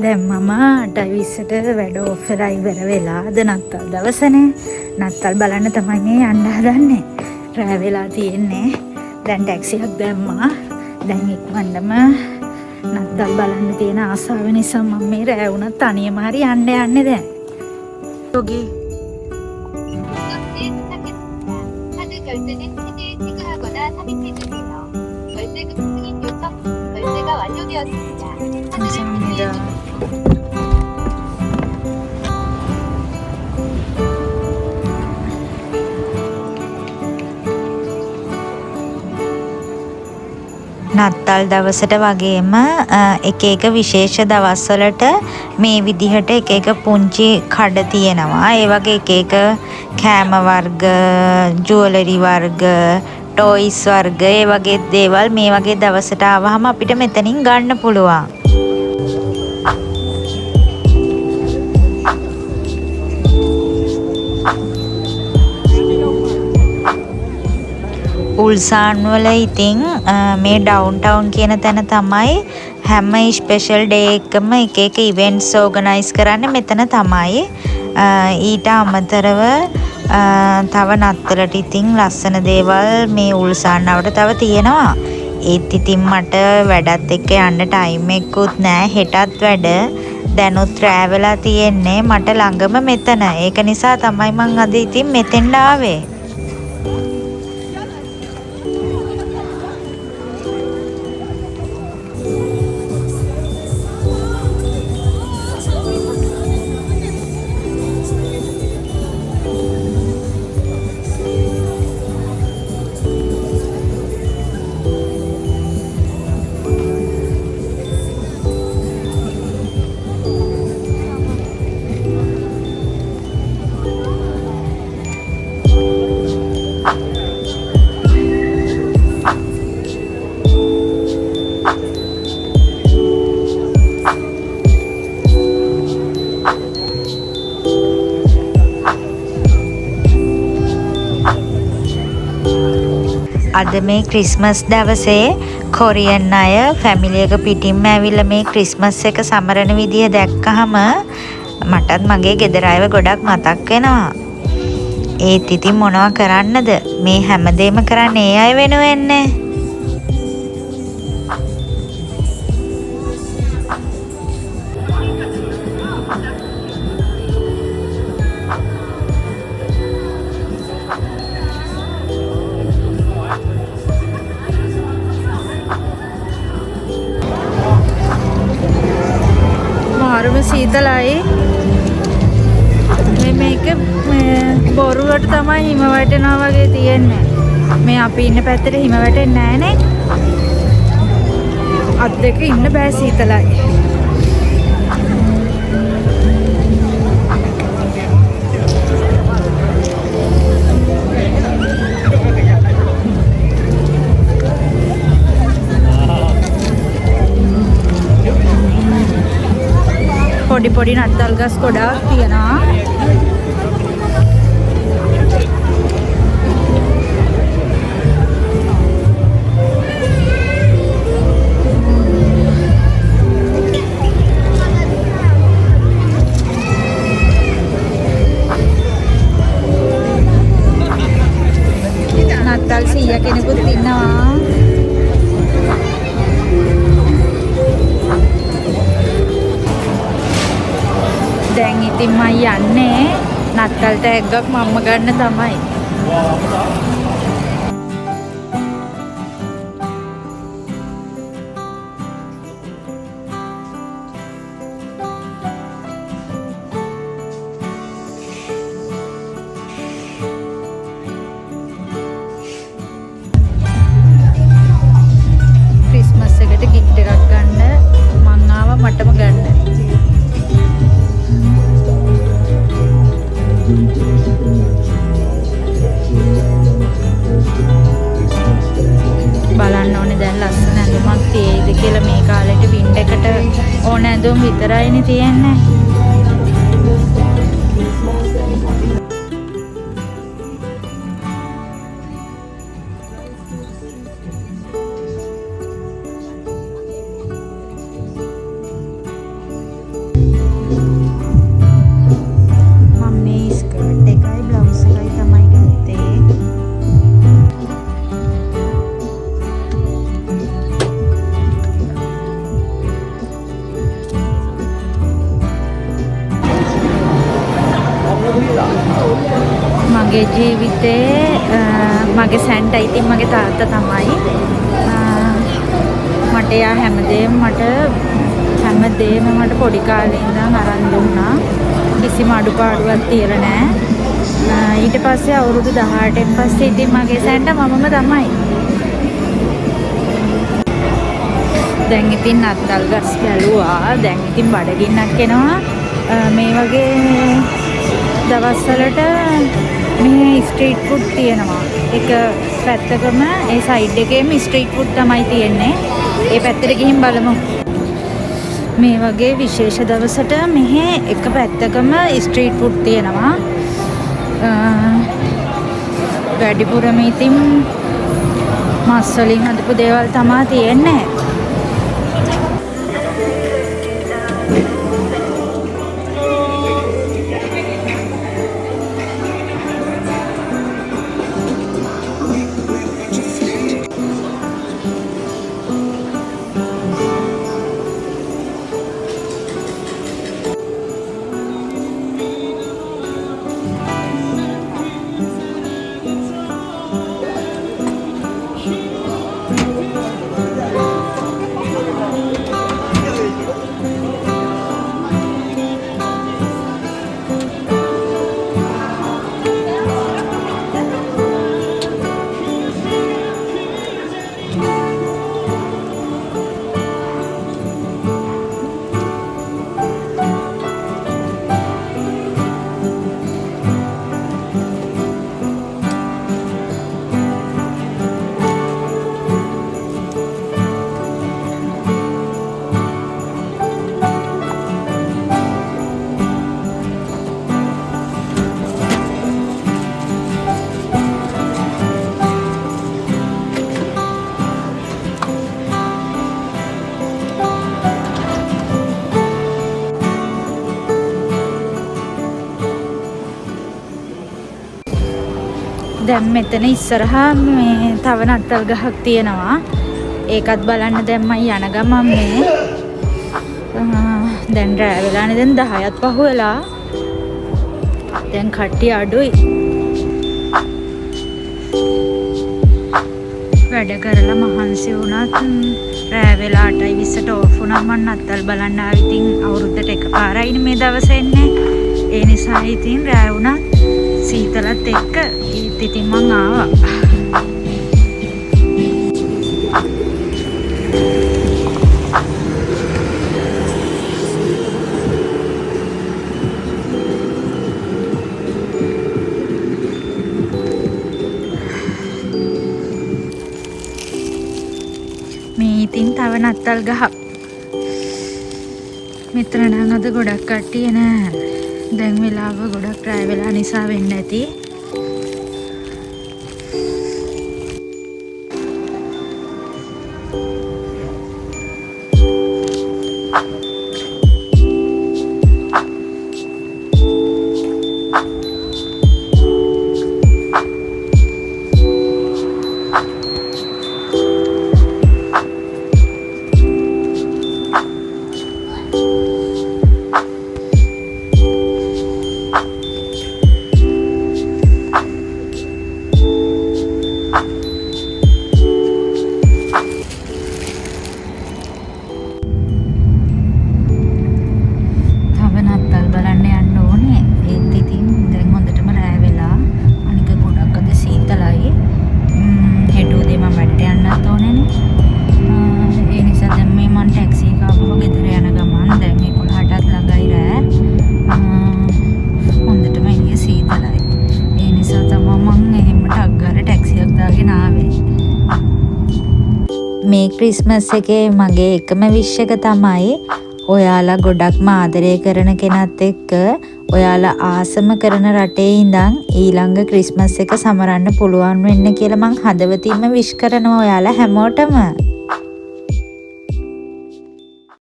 දැන් මම 8:20ට වැඩ ඔෆ් වෙලා ඉවර වෙලා අද නත්තල් දවසනේ. නත්තල් බලන්න තමයි මේ යන්න හදන්නේ. රෑ වෙලා තියෙන්නේ. දැන් ටැක්සියක් දැම්මා. දැන් ඉක්මනටම නත්තල් බලන්න තියෙන ආසාව නිසා මම මේ රෑ වුණත් තනියම හරි යන්න යන්නේ දැන්. 여기 카드 결제는 카드에 체크하거나 삽입해주세요. 결제금 승인 요청, 결제가 완료되었습니다. 카드를 감사합니다. නත්තල් දවසට වගේම එක එක විශේෂ දවස්වලට මේ විදිහට එක එක පුංචි කඩ තියෙනවා. ඒ වගේ එක එක කෑම වර්ග, ජුවලරි වර්ග, ටොයිස් වර්ග, ඒ වගේ දේවල් මේ වගේ දවසට ආවහම අපිට මෙතනින් ගන්න පුළුවන්. උල්සාන් වල ඉතින් මේ ඩවුන් ටවුන් කියන තැන තමයි හැම ස්පෙෂල් ඩේ එකම එක එක ඉවෙන්ට්ස් ඕගනයිස් කරන්නේ මෙතන තමයි. ඊට අමතරව තව නත්තලට ඉතින් ලස්සන දේවල් මේ උල්සාන්නවට තව තියෙනවා. ඒත් ඉතින් මට වැඩත් එක්ක යන්න ටයිම් එකකුත් නෑ. හෙටත් වැඩ. දැනුත් රෑ වෙලා තියෙන්නේ මට ළඟම මෙතන. ඒක නිසා තමයි මං අද ඉතින් මෙතෙන්ට ආවේ. අද මේ ක්‍රිස්මස් දවසේ කොරියන් අය ෆැමිලි එක පිටින්ම ඇවිල්ලා මේ ක්‍රිස්මස් එක සමරන විදිය දැක්කහම මටත් මගේ ගෙදර අයව ගොඩක් මතක් වෙනවා. ඒත් ඉතින් මොනවා කරන්නද? මේ හැමදේම කරන්නේ ඒ අය වෙනුවෙන්නේ. මාරුම සීතලයි. මේක බොරුවට තමයි හිම වැටෙනවා වගේ තියෙන්නේ. මේ අපි ඉන්න පැත්තට හිම වැටෙන්නේ නැහැ නේ. අත් දෙක ඉන්න බෑ සීතලයි. පොඩි පොඩි නත්තල් ගස් ගොඩාක් තියෙනවා. නත්තල් 100 කෙනෙකුත් ඉන්නවා. දැන් ඉතින් මම යන්නේ නත්තල් ටැග්ගක් මම්ම ගන්න තමයි. ක්‍රිස්මස් එකට ගිෆ්ට් එකක් ගන්න මං ආවා මටම ගන්න. බලන්න ඕනේ දැන් ලස්සන ඇඳුමක් තියෙයිද කියලා. මේ කාලේට වින්ඩ් එකට ඕන ඇඳුම් විතරයිනේ තියෙන්නේ. මගේ ජීවිතේ මගේ සැන්ටා ඉතින් මගේ තාත්තා තමයි. මට යා හැමදේම මට පොඩි කාලේ ඉඳන් අරන් දුන්නා. කිසිම අඩුපාඩුවක් තියලා නැහැ. ඊට පස්සේ අවුරුදු 18න් පස්සේ ඉතින් මගේ සැන්ටා මමම තමයි. දැන් ඉතින් නත්තල් ගස් ගැලුවා. දැන් ඉතින් බඩගින්නක් එනවා. මේ වගේ දවස්වලට මේ ස්ට්‍රීට් ෆුඩ් තියෙනවා. එක පැත්තකම ඒ සයිඩ් එකේම ස්ට්‍රීට් ෆුඩ් තමයි තියෙන්නේ. ඒ පැත්තට ගිහින් බලමු. මේ වගේ විශේෂ දවසට මෙහි එක පැත්තකම ස්ට්‍රීට් ෆුඩ් තියෙනවා. වැඩිපුරම ඉතින් මස් වලින් හදපු දේවල් තමයි තියෙන්නේ. දැන් මෙතන ඉස්සරහා මේ තව නත්තල් ගහක් තියෙනවා. ඒකත් බලන්න දැම්මයි යන ගමන් මේ දැන් රෑ වෙලානේ. දැන් 10ත් පහු වෙලා. දැන් කට්ටිය අඩුයි. වැඩ කරලා මහන්සි වුණත් රෑ වෙලා 8:20ට ඕෆ් වුණා. මම නත්තල් බලන්න ආවා. ඉතින් අවුරුද්දට එකපාරයිනේ මේ දවස් එන්නේ. ඒ නිසා ඉතින් රෑ වුණා සීතලත් එක්ක ඉතින් මං ආවා. මේ ඉතින් තව නත්තල් ගහ. මෙතන නම් අද ගොඩක් කට්ටිය නෑ. දැන් වෙලාව ගොඩක් රෑ වෙලා නිසා වෙන්න ඇති. මේ ක්‍රිස්මස් එකේ මගේ එකම විශ් එක තමයි ඔයාලා ගොඩක්ම ආදරය කරන කෙනත් එක්ක ඔයාලා ආසම කරන රටේ ඉඳන් ඊළඟ ක්‍රිස්මස් එක සමරන්න පුළුවන් වෙන්න කියලා මං හදවතින්ම විශ් කරනවා ඔයාලා හැමෝටම.